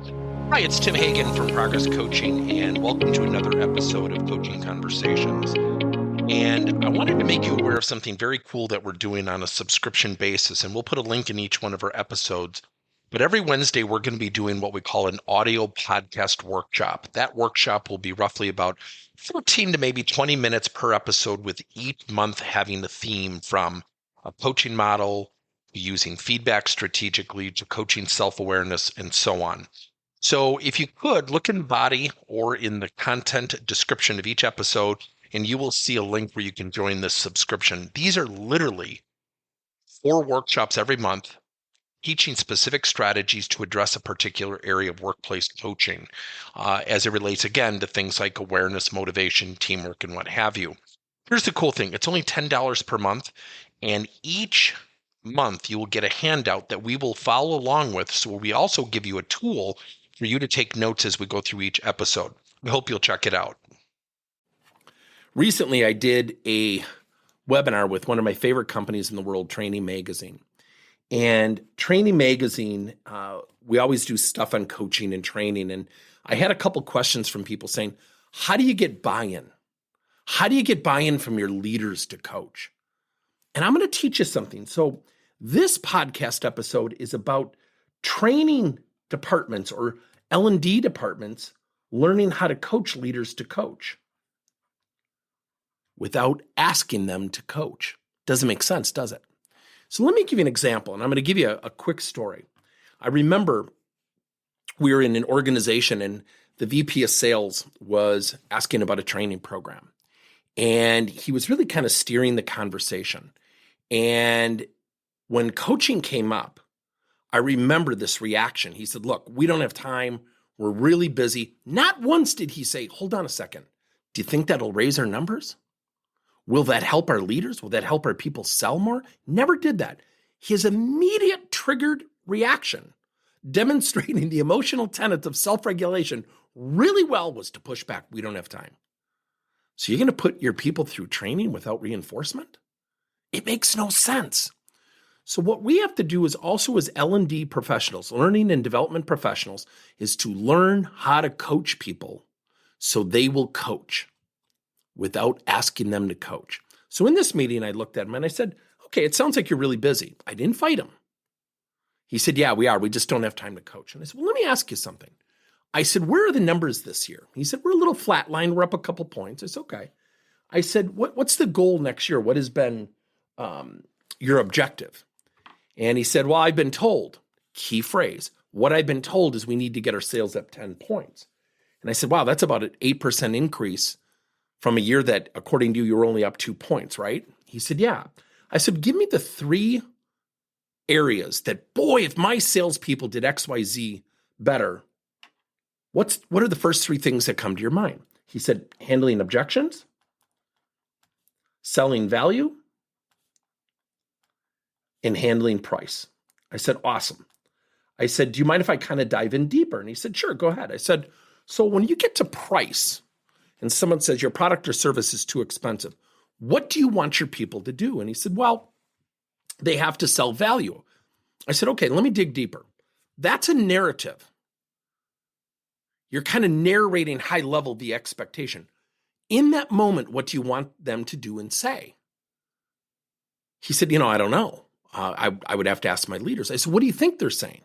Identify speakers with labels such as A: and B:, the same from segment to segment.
A: Hi, it's Tim Hagen from Progress Coaching, and welcome to another episode of Coaching Conversations. And I wanted to make you aware of something very cool that we're doing on a subscription basis, and we'll put a link in each one of our episodes. But every Wednesday, we're going to be doing what we call an audio podcast workshop. That workshop will be roughly about 14 to maybe 20 minutes per episode, with each month having a theme from a coaching model, using feedback strategically, to coaching self-awareness, and so on. So if you could, look in the body or in the content description of each episode, and you will see a link where you can join this subscription. These are literally 4 workshops every month, teaching specific strategies to address a particular area of workplace coaching, as it relates, again, to things like awareness, motivation, teamwork, and what have you. Here's the cool thing. It's only $10 per month, and each month you will get a handout that we will follow along with. So we also give you a tool for you to take notes as we go through each episode. We hope you'll check it out.
B: Recently, I did a webinar with one of my favorite companies in the world, Training Magazine. And Training Magazine, we always do stuff on coaching and training. And I had a couple questions from people saying, how do you get buy-in? How do you get buy-in from your leaders to coach? And I'm going to teach you something. So this podcast episode is about training departments or L&D departments learning how to coach leaders to coach without asking them to coach. Doesn't make sense, does it? So let me give you an example, and I'm going to give you a quick story. I remember we were in an organization, and the VP of sales was asking about a training program, and he was really kind of steering the conversation. And when coaching came up, I remember this reaction. He said, look, we don't have time. We're really busy. Not once did he say, hold on a second. Do you think that'll raise our numbers? Will that help our leaders? Will that help our people sell more? Never did that. His immediate triggered reaction, demonstrating the emotional tenets of self-regulation really well, was to push back. We don't have time. So you're going to put your people through training without reinforcement? It makes no sense. So what we have to do is also, as L&D professionals, learning and development professionals, is to learn how to coach people so they will coach without asking them to coach. So in this meeting, I looked at him and I said, okay, it sounds like you're really busy. I didn't fight him. He said, yeah, we are. We just don't have time to coach. And I said, well, let me ask you something. I said, where are the numbers this year? He said, we're a little flatline. We're up a couple points. I said, okay. I said, what's the goal next year? What has been your objective? And he said, well, I've been told, key phrase, what I've been told is we need to get our sales up 10 points. And I said, wow, that's about an 8% increase from a year that, according to you, were only up 2 points, right? He said, yeah. I said, give me the 3 areas that, boy, if my salespeople did X, Y, Z better, what are the first 3 things that come to your mind? He said, handling objections, selling value, and handling price. I said, awesome. I said, do you mind if I kind of dive in deeper? And he said, sure, go ahead. I said, so when you get to price and someone says your product or service is too expensive, what do you want your people to do? And he said, well, they have to sell value. I said, okay, let me dig deeper. That's a narrative. You're kind of narrating high level the expectation. In that moment, what do you want them to do and say? He said, I don't know. I would have to ask my leaders. I said, what do you think they're saying?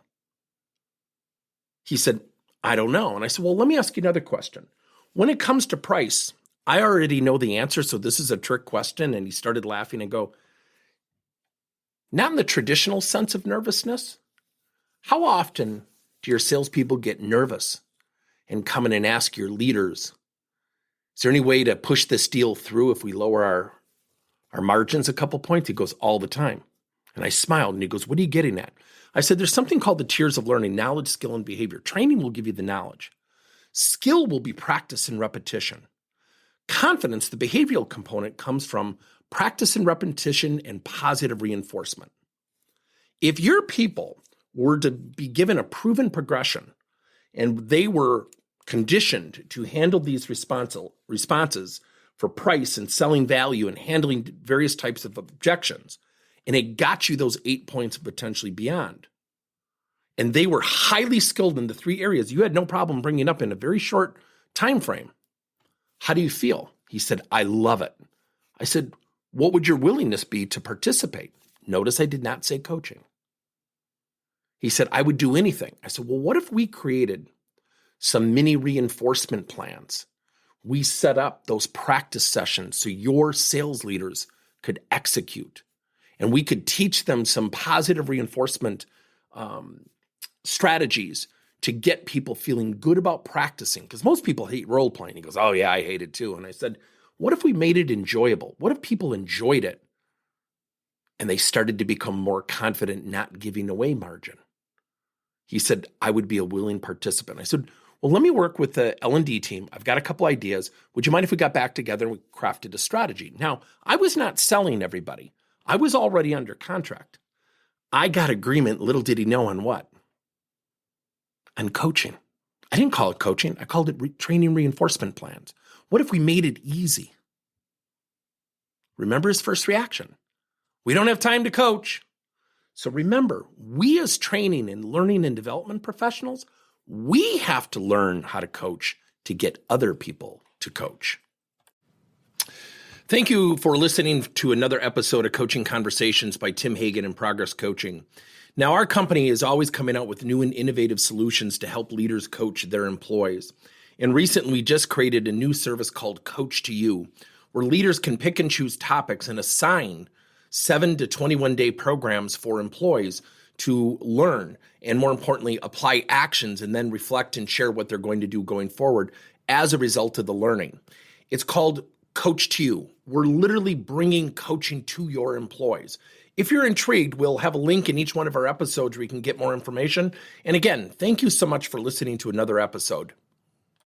B: He said, I don't know. And I said, well, let me ask you another question. When it comes to price, I already know the answer, so this is a trick question. And he started laughing and go, not in the traditional sense of nervousness. How often do your salespeople get nervous and come in and ask your leaders, is there any way to push this deal through if we lower our margins a couple points? He goes, all the time. And I smiled and he goes, what are you getting at? I said, there's something called the tiers of learning: knowledge, skill, and behavior. Training will give you the knowledge. Skill will be practice and repetition. Confidence, the behavioral component, comes from practice and repetition and positive reinforcement. If your people were to be given a proven progression and they were conditioned to handle these responses for price and selling value and handling various types of objections, and it got you those 8 points potentially beyond, and they were highly skilled in the 3 areas you had no problem bringing up in a very short time frame. How do you feel? He said, I love it. I said, what would your willingness be to participate? Notice I did not say coaching. He said, I would do anything. I said, well, what if we created some mini reinforcement plans? We set up those practice sessions so your sales leaders could execute, and we could teach them some positive reinforcement strategies to get people feeling good about practicing. Because most people hate role playing. He goes, oh yeah, I hate it too. And I said, what if we made it enjoyable? What if people enjoyed it and they started to become more confident not giving away margin? He said, I would be a willing participant. I said, well, let me work with the L&D team. I've got a couple ideas. Would you mind if we got back together and we crafted a strategy? Now, I was not selling everybody. I was already under contract. I got agreement, little did he know, on what? On coaching. I didn't call it coaching. I called it training reinforcement plans. What if we made it easy? Remember his first reaction. We don't have time to coach. So remember, we as training and learning and development professionals, we have to learn how to coach to get other people to coach. Thank you for listening to another episode of Coaching Conversations by Tim Hagen and Progress Coaching. Now, our company is always coming out with new and innovative solutions to help leaders coach their employees. And recently, we just created a new service called Coach to You, where leaders can pick and choose topics and assign 7 to 21-day programs for employees to learn and, more importantly, apply actions and then reflect and share what they're going to do going forward as a result of the learning. It's called Coach to You. We're literally bringing coaching to your employees. If you're intrigued, we'll have a link in each one of our episodes where you can get more information. And again, thank you so much for listening to another episode.